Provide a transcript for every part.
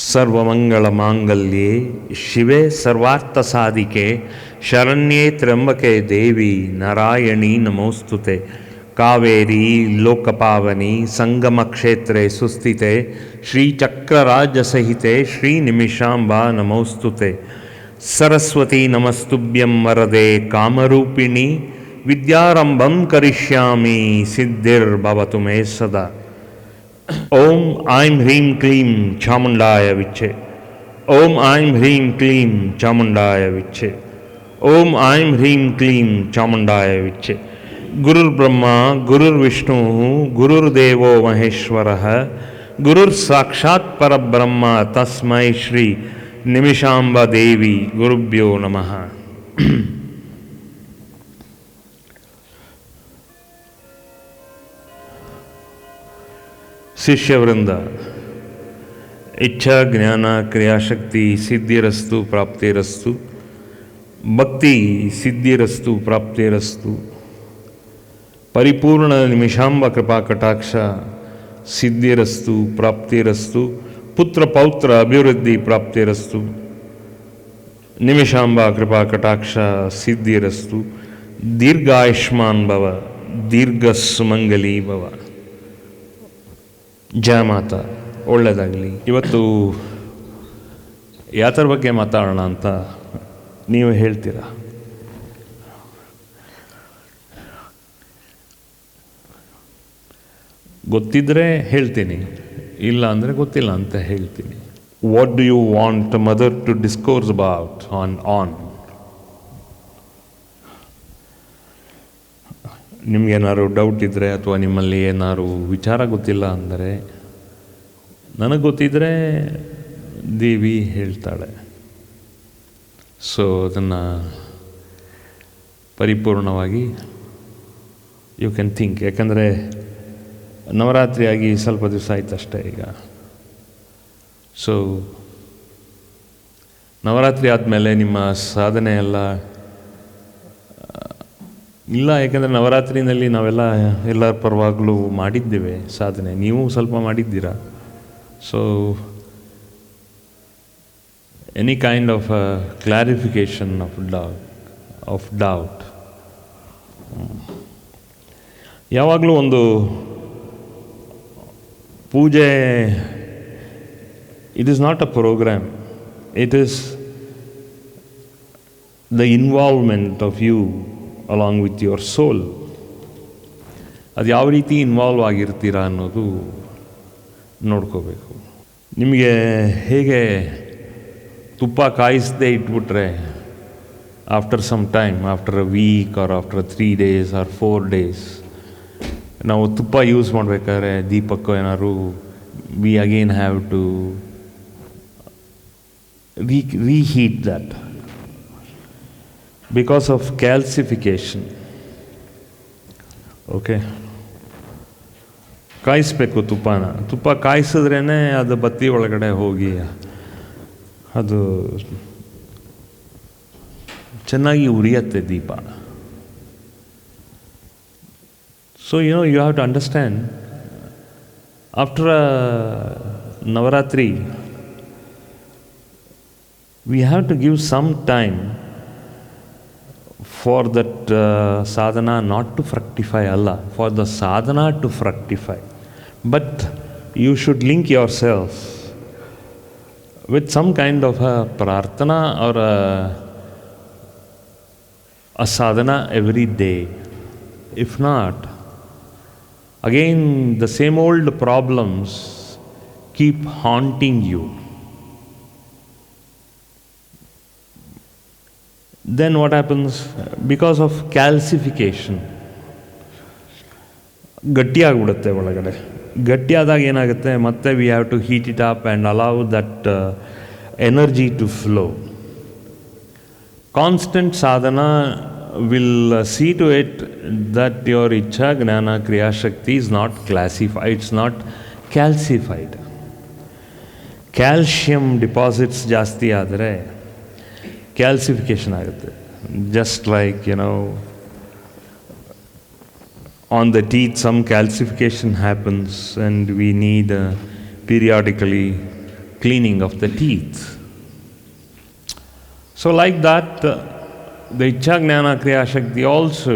ಸರ್ವಮಂಗಳಮಾಂಗಲ್ಯೆ ಶಿವೆ ಸರ್ವಾರ್ಥಸಾಧಿಕೆ ಶರಣ್ಯೇ ತ್ರ್ಯಂಬಕೆ ದೇವಿ ನಾರಾಯಣಿ ನಮೋಸ್ತುತೆ ಕಾವೇರಿ ಲೋಕಪಾವನಿ ಸಂಗಮಕ್ಷೇತ್ರೆ ಸುಸ್ಥಿತೆ ಶ್ರೀಚಕ್ರರಾಜಸಹಿತೆ ಶ್ರೀನಿಮಿಷಾಂಬಾ ನಮೋಸ್ತುತೆ ಸರಸ್ವತಿ ನಮಸ್ತುಭ್ಯಂ ವರದೆ ಕಾಮರೂಪಿಣಿ ವಿದ್ಯಾರಂಭಂ ಕರಿಷ್ಯಾಮಿ ಸಿದ್ಧಿರ್ಭವತು ಮೇ ಸದಾ. ಓಂ ಐಂ ಹ್ರೀಂ ಕ್ಲೀಂ ಚಾಮುಂಡಾಯ ವಿಚ್ಚೆ. ಓಂ ಐಂ ಹ್ರೀಂ ಕ್ಲೀಂ ಚಾಮುಂಡಾಯ ವಿಚ್ಚೆ. ಓಂ ಐಂ ಹ್ರೀಂ ಕ್ಲೀಂ ಚಾಮುಂಡಾಯ ವಿಚ್ಚೆ. ಗುರುರ್ಬ್ರಹ್ಮ ಗುರುರ್ವಿಷ್ಣು ಗುರುರ್ದೇವೋ ಮಹೇಶ್ವರಃ ಗುರುರ್ ಸಾಕ್ಷಾತ್ ಪರಬ್ರಹ್ಮ ತಸ್ಮೈ ಶ್ರೀ ನಿಮಿಷಾಂಬ ದೇವಿ ಗುರುಭ್ಯೋ ನಮಃ. ಶಿಷ್ಯವೃಂದ, ಇಚ್ಛಾ ಜ್ಞಾನ ಕ್ರಿಯಾಶಕ್ತಿ ಸಿದ್ಧಿರಸ್ತು ಪ್ರಾಪ್ತಿರಸ್ತು, ಭಕ್ತಿ ಸಿದ್ಧಿರಸ್ತು ಪ್ರಾಪ್ತಿರಸ್ತು, ಪರಿಪೂರ್ಣ ನಿಮಿಷಾಂಬ ಕೃಪಾ ಕಟಾಕ್ಷ ಸಿದ್ಧಿರಸ್ತು ಪ್ರಾಪ್ತಿರಸ್ತು, ಪುತ್ರ ಪೌತ್ರ ಅಭಿವೃದ್ಧಿ ಪ್ರಾಪ್ತಿರಸ್ತು, ನಿಮಿಷಾಂಬ ಕೃಪಾ ಕಟಾಕ್ಷ ಸಿದ್ಧಿರಸ್ತು, ದೀರ್ಘಾಯುಷ್ಮಾನ್ ಭವ, ದೀರ್ಘ ಸುಮಂಗಲಿ ಭವ. ಜಯ ಮಾತಾ, ಒಳ್ಳೆಯದಾಗಲಿ. ಇವತ್ತು ಯಾತರ ಬಗ್ಗೆ ಮಾತಾಡೋಣ ಅಂತ ನೀವು ಹೇಳ್ತೀರಾ? ಗೊತ್ತಿದ್ದರೆ ಹೇಳ್ತೀನಿ, ಇಲ್ಲ ಅಂದರೆ ಗೊತ್ತಿಲ್ಲ ಅಂತ ಹೇಳ್ತೀನಿ. What do you want mother to discourse about on ನಿಮಗೇನಾದ್ರು ಡೌಟ್ ಇದ್ದರೆ ಅಥವಾ ನಿಮ್ಮಲ್ಲಿ ಏನಾದ್ರು ವಿಚಾರ ಗೊತ್ತಿಲ್ಲ ಅಂದರೆ ನನಗೆ ಗೊತ್ತಿದ್ದರೆ ದೇವಿ ಹೇಳ್ತಾಳೆ. ಸೊ ಅದನ್ನು ಪರಿಪೂರ್ಣವಾಗಿ ಯು ಕ್ಯಾನ್ ಥಿಂಕ್. ಯಾಕಂದರೆ ನವರಾತ್ರಿ ಆಗಿ ಸ್ವಲ್ಪ ದಿವಸ ಆಯ್ತು ಅಷ್ಟೇ ಈಗ. ಸೊ ನವರಾತ್ರಿ ಆದಮೇಲೆ ನಿಮ್ಮ ಸಾಧನೆ ಎಲ್ಲ ಇಲ್ಲ. ಯಾಕೆಂದರೆ ನವರಾತ್ರಿನಲ್ಲಿ ನಾವೆಲ್ಲ ಎಲ್ಲರ ಪರವಾಗಲೂ ಮಾಡಿದ್ದೇವೆ ಸಾಧನೆ, ನೀವು ಸ್ವಲ್ಪ ಮಾಡಿದ್ದೀರಾ. So any kind of clarification of doubt ಯಾವಾಗಲೂ ಒಂದು ಪೂಜೆ, it is not a programme, it is the involvement of you along with your soul. ಅದು ಯಾವ ರೀತಿ ಇನ್ವಾಲ್ವ್ ಆಗಿರ್ತೀರಾ ಅನ್ನೋದು ನೋಡ್ಕೋಬೇಕು. ನಿಮಗೆ ಹೇಗೆ ತುಪ್ಪ ಕಾಯಿಸದೆ ಇಟ್ಬಿಟ್ರೆ after some time, after a week or after 3 days or 4 days ನಾವು ತುಪ್ಪ ಯೂಸ್ ಮಾಡಬೇಕಾದ್ರೆ ದೀಪಕ್ಕೂ ಏನಾದ್ರು we again have to reheat that because of calcification. Okay, ಕಾಯಿಸ್ಬೇಕು ತುಪ್ಪನ. ತುಪ್ಪ ಕಾಯಿಸಿದ್ರೇ ಅದು ಬತ್ತಿ ಒಳಗಡೆ ಹೋಗಿ ಅದು ಚೆನ್ನಾಗಿ ಉರಿಯತ್ತೆ ದೀಪ. So you have to understand, after Navratri we have to give some time for that sadhana not to fructify, Allah, for the sadhana to fructify. But you should link yourself with some kind of a prarthana or a sadhana every day. If not, again the same old problems keep haunting you. Then what happens? Because of calcification, ಗಟ್ಟಿಯಾಗ್ಬಿಡುತ್ತೆ ಒಳಗಡೆ. ಗಟ್ಟಿಯಾದಾಗ ಏನಾಗುತ್ತೆ, ಮತ್ತೆ we have to heat it up and allow that energy to flow. Constant ಸಾಧನ will see to it that your ಇಚ್ಛಾ ಜ್ಞಾನ ಕ್ರಿಯಾಶಕ್ತಿ is not classified, it's not calcified. Calcium deposits ಜಾಸ್ತಿ ಆದರೆ ಕ್ಯಾಲ್ಸಿಫಿಕೇಷನ್ ಆಗುತ್ತೆ. Just like on the teeth some calcification happens and we need periodically cleaning of the teeth. So like that, the Ichcha Jnana Kriya Shakti also,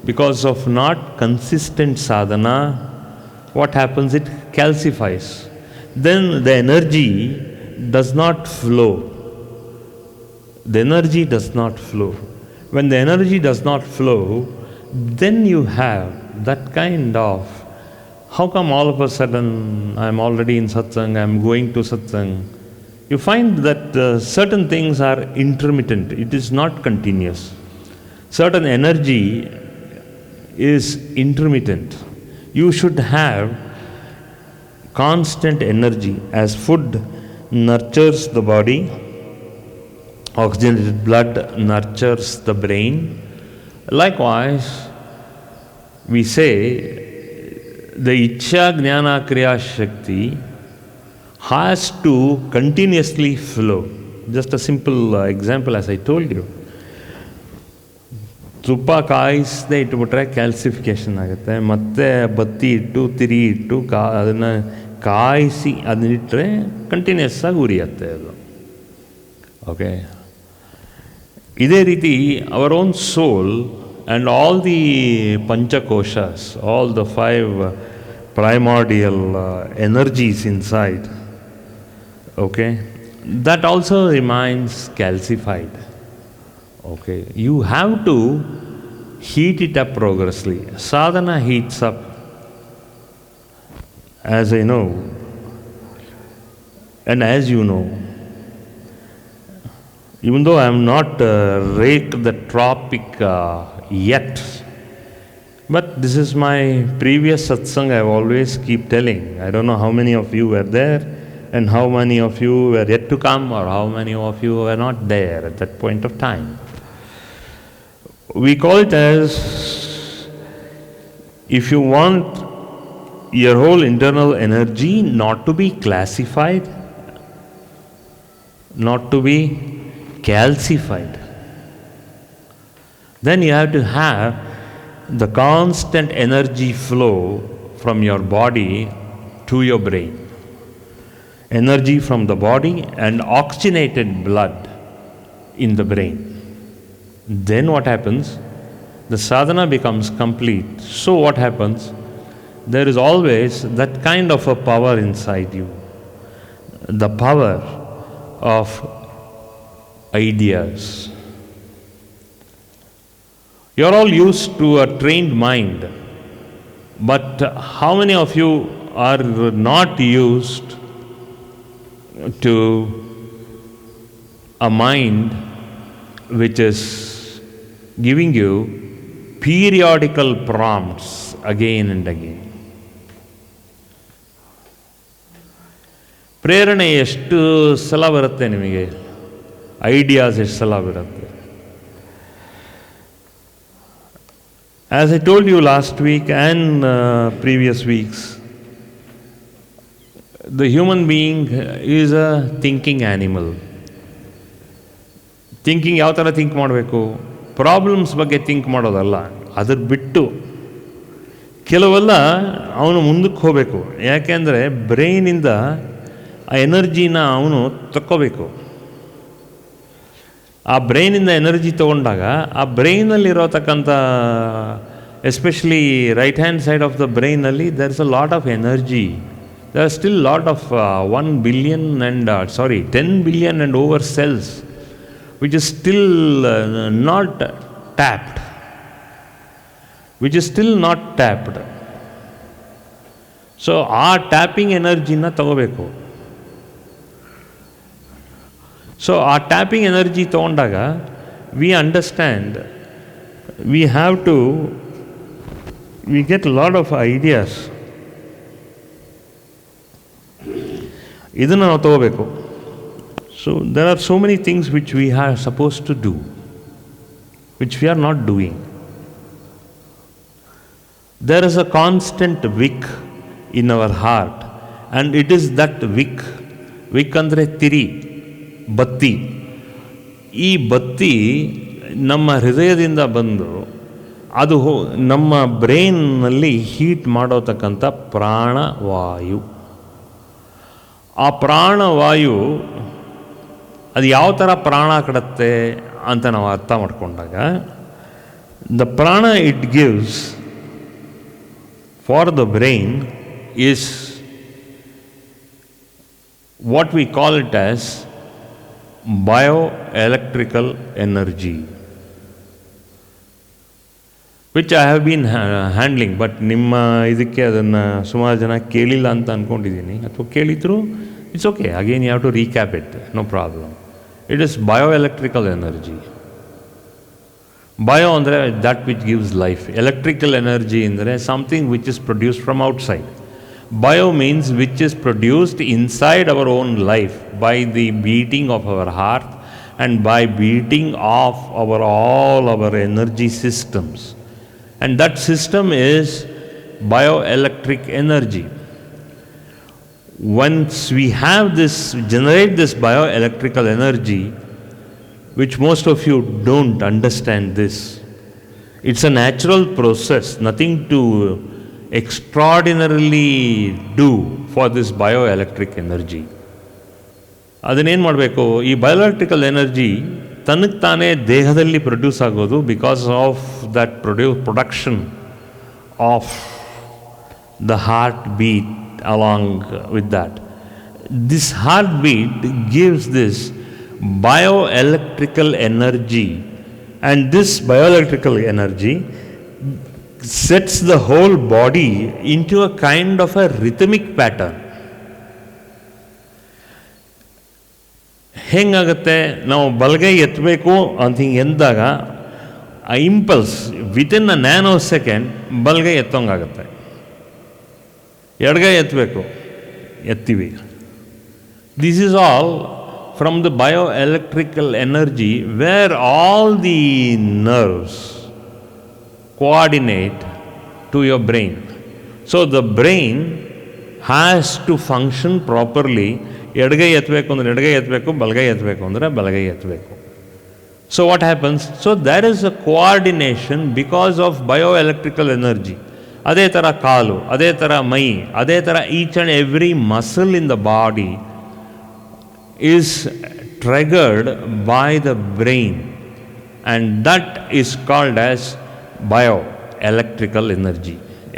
because of not consistent sadhana, what happens? It calcifies. Then the energy does not flow. The energy does not flow. When the energy does not flow, then you have that kind of, how come all of a sudden I'm already in satsang, I'm going to satsang? You find that certain things are intermittent, it is not continuous. Certain energy is intermittent. You should have constant energy. As food nurtures the body, oxygenated blood nurtures the brain. Likewise, we say the Ichcha Jnana Kriya Shakti has to continuously flow. Just a simple example, as I told you. ತುಪ್ಪ ಕಾಯಿಸದೆ ಇಟ್ಬಿಟ್ರೆ calcification ಆಗುತ್ತೆ. ಮತ್ತೆ ಬತ್ತಿ ಇಟ್ಟು ತಿರಿ ಇಟ್ಟು ಅದನ್ನು ಕಾಯಿಸಿ ಅದನ್ನಿಟ್ಟರೆ ಕಂಟಿನ್ಯೂಸ್ ಆಗಿ ಉರಿಯುತ್ತೆ ಅದು. ಓಕೆ, ಇದೇ ರೀತಿ our own soul and all the ಪಂಚಕೋಶಸ್, all the 5 primordial energies inside, okay, that also remains calcified. Okay, you have to heat it up progressively. Sadhana heats up, as I know, and as you know. Even though I am not raked the tropic yet, but this is my previous satsang. I always keep telling. I don't know how many of you were there and how many of you were yet to come, or how many of you were not there at that point of time. We call it as, if you want your whole internal energy not to be classified, not to be calcified, then you have to have the constant energy flow from your body to your brain. Energy from the body and oxygenated blood in the brain. Then what happens? The sadhana becomes complete. So what happens? There is always that kind of a power inside you. The power of ideas. You are all used to a trained mind, but how many of you are not used to a mind which is giving you periodical prompts again and again? ಪ್ರೇರಣೆ ಎಷ್ಟು ಸಲ ಬರುತ್ತೆ ನಿಮಗೆ? Ideas ಎಷ್ಟು ಸಲ ಬರುತ್ತೆ? As I told you last week and previous weeks, the human being is a thinking animal. Thinking ಯಾವ ಥರ ಥಿಂಕ್ ಮಾಡಬೇಕು? ಪ್ರಾಬ್ಲಮ್ಸ್ ಬಗ್ಗೆ ಥಿಂಕ್ ಮಾಡೋದಲ್ಲ, ಅದ್ರ ಬಿಟ್ಟು ಕೆಲವೆಲ್ಲ ಅವನು ಮುಂದಕ್ಕೆ ಹೋಗಬೇಕು. ಯಾಕೆಂದರೆ ಬ್ರೈನಿಂದ ಆ ಎನರ್ಜಿನ ಅವನು ತಕ್ಕೋಬೇಕು. ಆ ಬ್ರೈನಿಂದ ಎನರ್ಜಿ ತೊಗೊಂಡಾಗ ಆ ಬ್ರೈನಲ್ಲಿರೋತಕ್ಕಂಥ, especially right hand side of the ಬ್ರೈನಲ್ಲಿ there is a lot of energy. There are still lot of 10 billion and over cells which is still not tapped. So ಆ ಟ್ಯಾಪಿಂಗ್ ಎನರ್ಜಿನ ತಗೋಬೇಕು. ಸೊ ಆ ಟ್ಯಾಪಿಂಗ್ ಎನರ್ಜಿ ತೊಗೊಂಡಾಗ we understand, we get lot of ideas. ಇದನ್ನು ನಾವು ತಗೋಬೇಕು. So there are so many things which we are supposed to do, which we are not doing. There is a constant wick in our heart, and it is that wick ಅಂದರೆ ತಿರಿ, ಬತ್ತಿ. ಈ ಬತ್ತಿ ನಮ್ಮ ಹೃದಯದಿಂದ ಬಂದು ಅದು ನಮ್ಮ ಬ್ರೈನ್ನಲ್ಲಿ ಹೀಟ್ ಮಾಡೋತಕ್ಕಂಥ ಪ್ರಾಣವಾಯು. ಆ ಪ್ರಾಣವಾಯು ಅದು ಯಾವ ಥರ ಪ್ರಾಣ ಕೊಡುತ್ತೆ ಅಂತ ನಾವು ಅರ್ಥ ಮಾಡಿಕೊಂಡಾಗ, ದ ಪ್ರಾಣ it gives for the brain is what we call it as bioelectrical energy, which I have been handling, but ನಿಮ್ಮ ಇದಕ್ಕೆ ಅದನ್ನು ಸುಮಾರು ಜನ ಕೇಳಿಲ್ಲ ಅಂತ ಅಂದ್ಕೊಂಡಿದ್ದೀನಿ, ಅಥವಾ ಕೇಳಿದ್ರು it's okay, again you have to recap it, no problem. It is bioelectrical energy. Bio ಅಂದರೆ that which gives life, electrical energy ಅಂದರೆ something which is produced from outside. Bio means which is produced inside our own life by the beating of our heart and by beating of all our energy systems. And that system is bioelectric energy. Once we have this, generate this bioelectrical energy, which most of you don't understand this, it's a natural process, nothing to extraordinarily do for this bioelectric energy. ಅದನ್ನೇನು ಮಾಡಬೇಕು, ಈ ಬಯೋಎಲೆಕ್ಟ್ರಿಕಲ್ energy ತನಗೆ ತಾನೇ ದೇಹದಲ್ಲಿ produce ಆಗೋದು because of that production of the heart beat along with that. This heart beat gives this bioelectrical energy, and this bioelectrical energy sets the whole body into a kind of a rhythmic pattern. ಹೆಂಗಾಗುತ್ತೆ, ನಾವು ಬಲಗೈ ಎತ್ತಬೇಕು ಅಂತ ಹಿಂಗೆ ಎಂದಾಗ ಆ impulse within a nanosecond ಬಲಗೈ ಎತ್ತೋಂಗಾಗುತ್ತೆ. ಎಡಗೈ ಎತ್ತಬೇಕು, ಎತ್ತೀವಿ. This is all from the bioelectrical energy where all the nerves coordinate to your brain. So the brain has to function properly. ಎಡಗೈ ಎತ್ತಬೇಕು ಅಂದರೆ ಎಡಗೈ ಎತ್ತಬೇಕು, ಬಲಗೈ ಎತ್ತಬೇಕು ಅಂದರೆ ಬಲಗೈ ಎತ್ತಬೇಕು. So what happens? So there is a coordination because of bioelectrical energy. ಅದೇ ಥರ ಕಾಲು, ಅದೇ ಥರ ಮೈ, ಅದೇ ಥರ each and every muscle in the body is triggered by the brain, and that is called as bioelectrical energy.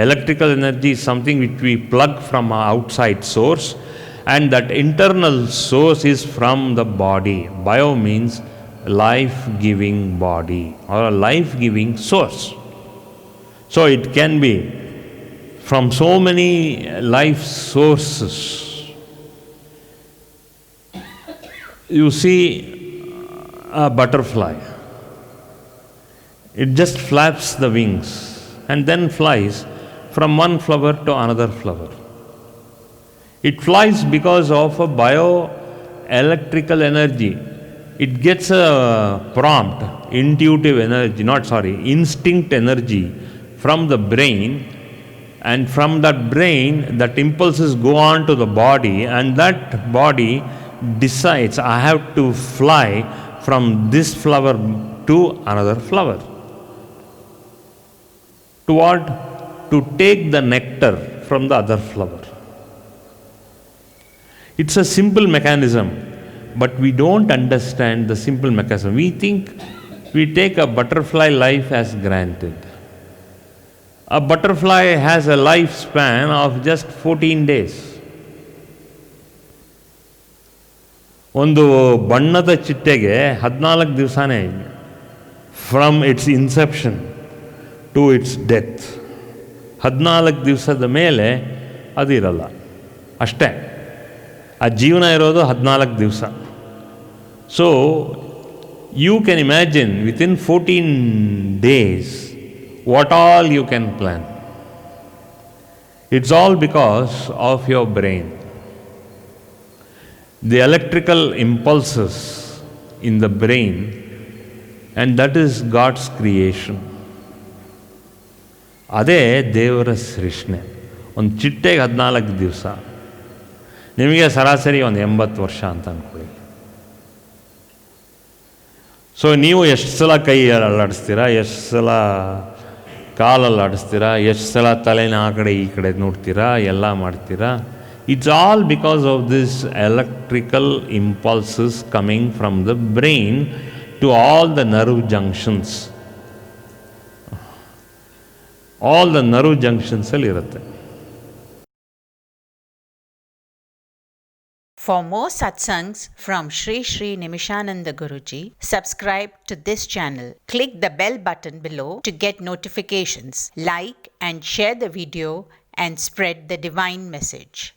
Electrical energy is something which we plug from an outside source, and that internal source is from the body. Bio means life-giving body or a life-giving source. So it can be from so many life sources. You see a butterfly. It just flaps the wings and then flies from one flower to another flower. It flies because of a bioelectrical energy. It gets a prompt, instinct energy from the brain, and from that brain, that impulses go on to the body, and that body decides, I have to fly from this flower to another flower. To what? To take the nectar from the other flower. It's a simple mechanism, but we don't understand the simple mechanism. We think we take a butterfly life as granted. A butterfly has a lifespan of just 14 days. ಒಂದು ಬಣ್ಣದ ಚಿಟ್ಟೆಗೆ 14 ದಿವಸನೇ from its inception to its death. 14 ದಿವಸದ ಮೇಲೆ ಅದು ಇರಲ್ಲ, ಅಷ್ಟೇ. ಆ ಜೀವನ ಇರೋದು 14 ದಿವಸ. So you can imagine within 14 days what all you can plan. It's all because of your brain. The electrical impulses in the brain, and that is God's creation. ಅದೇ ದೇವರ ಸೃಷ್ಟಿ. ಒಂದು ಚಿಟ್ಟೆಗೆ 14 ದಿವಸ, ನಿಮಗೆ ಸರಾಸರಿ ಒಂದು 80 ವರ್ಷ ಅಂತ ಅಂದ್ಕೊಳ್ಳಿ. ಸೊ ನೀವು ಎಷ್ಟು ಸಲ ಕೈ ಅಲ್ಲಾಡಿಸ್ತೀರಾ, ಎಷ್ಟು ಸಲ ಕಾಲಲ್ಲಿ ಆಡಿಸ್ತೀರಾ, ಎಷ್ಟು ಸಲ ತಲೆನ ಆ ಕಡೆ ಈ ಕಡೆ ನೋಡ್ತೀರಾ, ಎಲ್ಲ ಮಾಡ್ತೀರಾ. It's all because of these electrical impulses coming from the brain to all the nerve junctions. All the nerve junctions ಅಲ್ಲಿ ಇರುತ್ತೆ. For more satsangs from Sri Sri Nimishananda Guruji, subscribe to this channel. Click the bell button below to get notifications. Like and share the video and spread the divine message.